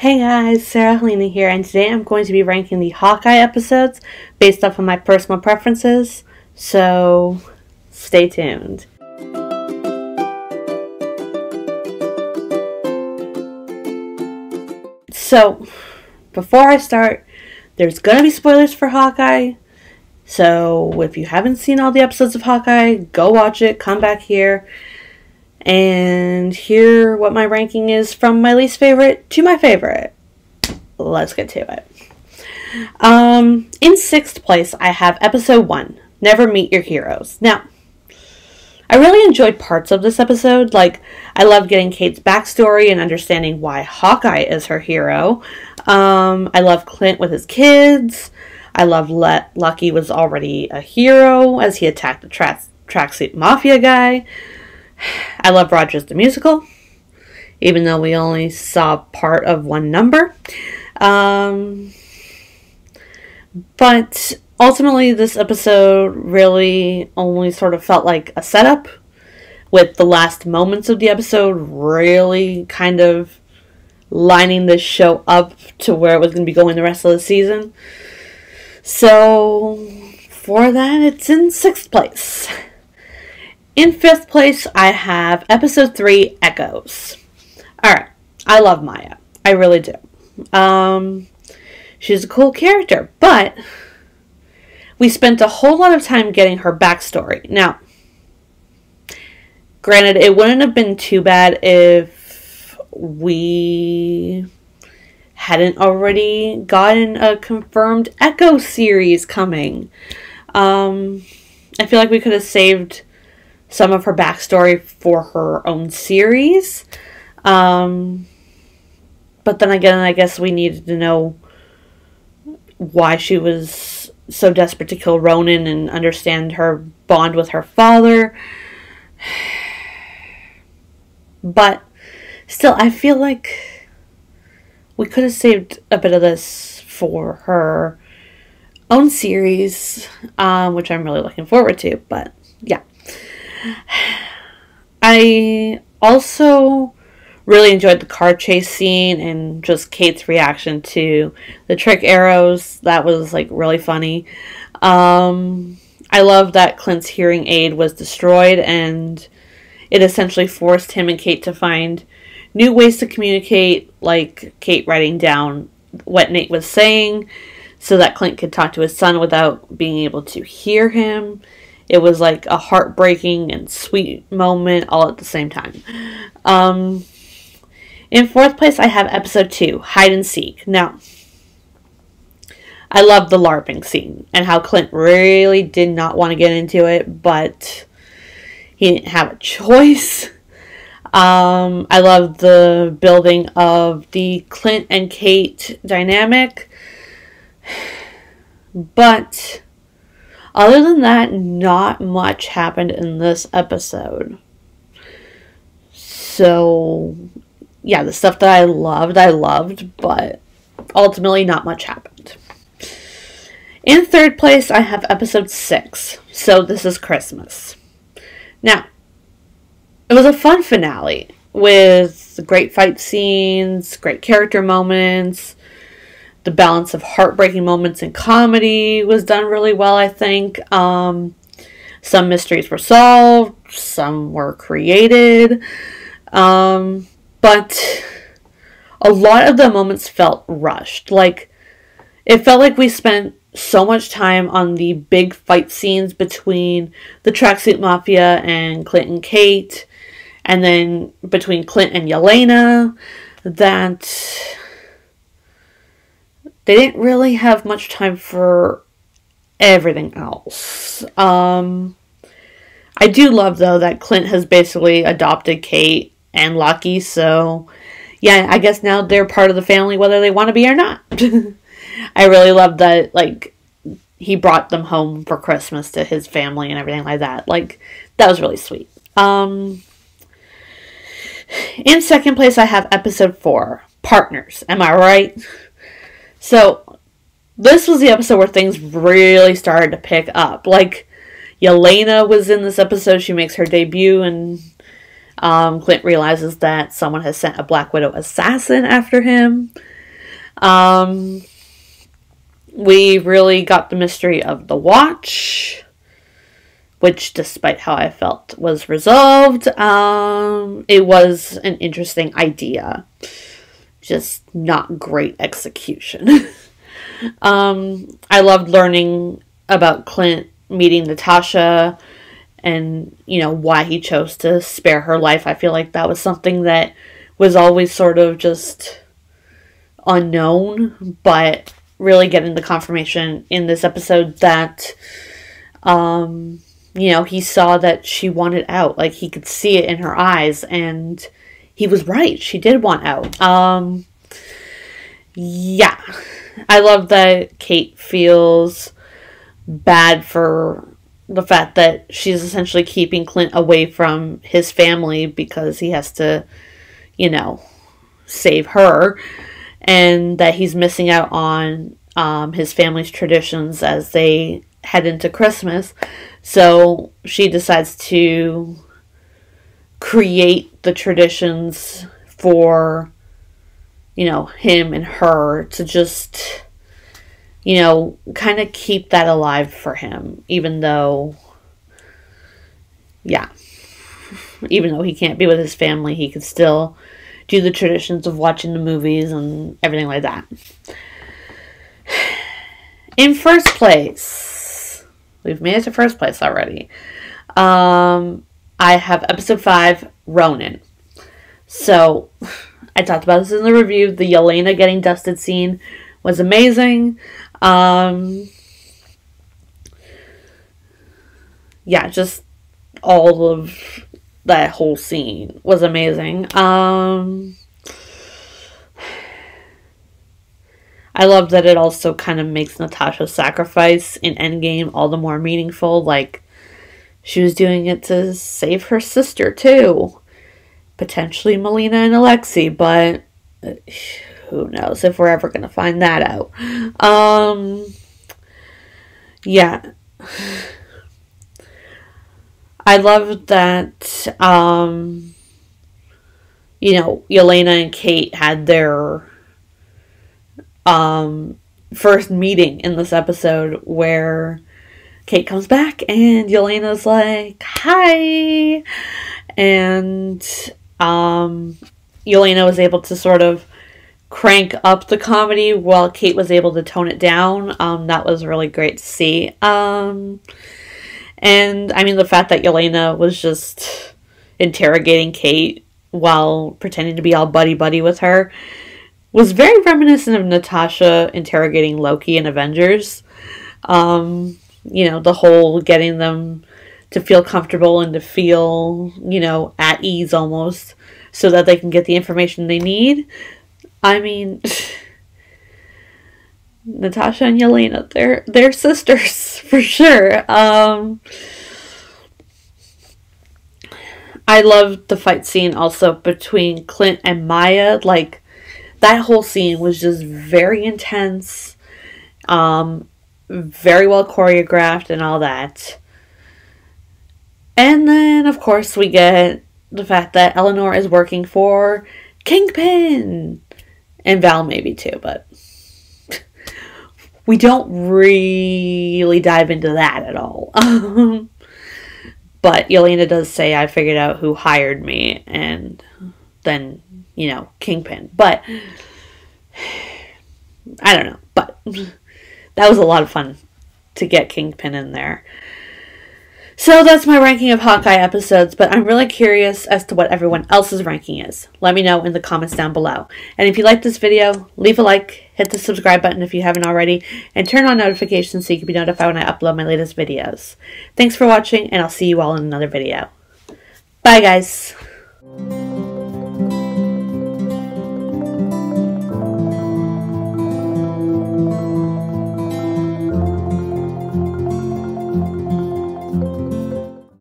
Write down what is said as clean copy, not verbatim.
Hey guys, Halina here, and today I'm going to be ranking the Hawkeye episodes based off of my personal preferences, so stay tuned. So, before I start, there's going to be spoilers for Hawkeye, so if you haven't seen all the episodes of Hawkeye, go watch it, come back here, and hear what my ranking is from my least favorite to my favorite. Let's get to it. In sixth place, I have episode 1, Never Meet Your Heroes. Now, I really enjoyed parts of this episode. Like, I loved getting Kate's backstory and understanding why Hawkeye is her hero. I love Clint with his kids. I love Lucky was already a hero as he attacked the tracksuit mafia guy. I love Rogers the Musical, even though we only saw part of one number. But ultimately, this episode really only sort of felt like a setup, with the last moments of the episode really kind of lining this show up to where it was going to be going the rest of the season. So, for that, it's in sixth place. In fifth place, I have episode 3, Echoes. Alright, I love Maya. I really do. She's a cool character, but we spent a whole lot of time getting her backstory. Now, granted, it wouldn't have been too bad if we hadn't already gotten a confirmed Echo series coming. I feel like we could have saved some of her backstory for her own series. But then again, I guess we needed to know why she was so desperate to kill Ronan and understand her bond with her father. But still, I feel like we could have saved a bit of this for her own series, which I'm really looking forward to. But yeah. I also really enjoyed the car chase scene and just Kate's reaction to the trick arrows. That was like really funny. I love that Clint's hearing aid was destroyed and it essentially forced him and Kate to find new ways to communicate, like Kate writing down what Nate was saying so that Clint could talk to his son without being able to hear him. It was like a heartbreaking and sweet moment all at the same time. In fourth place, I have episode 2, Hide and Seek. Now, I love the LARPing scene and how Clint really did not want to get into it, but he didn't have a choice. I love the building of the Clint and Kate dynamic, but other than that, not much happened in this episode. So, yeah, the stuff that I loved, but ultimately not much happened. In third place, I have episode 6, So This Is Christmas. Now, it was a fun finale with great fight scenes, great character moments. The balance of heartbreaking moments and comedy was done really well, I think. Some mysteries were solved, some were created. But a lot of the moments felt rushed. Like, it felt like we spent so much time on the big fight scenes between the Tracksuit Mafia and Clint and Kate, and then between Clint and Yelena, that they didn't really have much time for everything else. I do love, though, that Clint has basically adopted Kate and Lucky, so yeah, I guess now they're part of the family whether they want to be or not. I really love that, like, he brought them home for Christmas to his family and everything like that. Like, that was really sweet. In second place, I have episode 4, Partners. Am I right? So, this was the episode where things really started to pick up. Like, Yelena was in this episode. She makes her debut, and Clint realizes that someone has sent a Black Widow assassin after him. We really got the mystery of the watch, which, despite how I felt, was resolved. It was an interesting idea, just not great execution. I loved learning about Clint meeting Natasha and, why he chose to spare her life. I feel like that was something that was always sort of just unknown, but really getting the confirmation in this episode that, he saw that she wanted out. Like, he could see it in her eyes, and he was right. She did want out. Yeah. I love that Kate feels bad for the fact that she's essentially keeping Clint away from his family because he has to, save her, and that he's missing out on his family's traditions as they head into Christmas. So she decides to create the traditions for, him and her to just, kind of keep that alive for him, even though he can't be with his family, he could still do the traditions of watching the movies and everything like that. In first place, we've made it to first place already. I have episode 5, Ronin. So, I talked about this in the review. The Yelena getting dusted scene was amazing. Just all of that whole scene was amazing. I love that it also kind of makes Natasha's sacrifice in Endgame all the more meaningful. Like, she was doing it to save her sister, too. Potentially Melina and Alexei, but who knows if we're ever going to find that out. I love that, Yelena and Kate had their first meeting in this episode where Kate comes back and Yelena's like, hi! And Yelena was able to sort of crank up the comedy while Kate was able to tone it down. That was really great to see. And I mean, the fact that Yelena was just interrogating Kate while pretending to be all buddy-buddy with her was very reminiscent of Natasha interrogating Loki in Avengers. The whole getting them to feel comfortable and to feel, at ease almost, so that they can get the information they need. I mean, Natasha and Yelena, they're sisters, for sure. I loved the fight scene also between Clint and Maya. Like, that whole scene was just very intense, very well choreographed and all that. And then, of course, we get the fact that Eleanor is working for Kingpin. And Val maybe too, but we don't really dive into that at all. But Yelena does say, I figured out who hired me, and then, Kingpin. But I don't know. But that was a lot of fun to get Kingpin in there. So that's my ranking of Hawkeye episodes, but I'm really curious as to what everyone else's ranking is. Let me know in the comments down below. And if you liked this video, leave a like, hit the subscribe button if you haven't already, and turn on notifications so you can be notified when I upload my latest videos. Thanks for watching, and I'll see you all in another video. Bye, guys.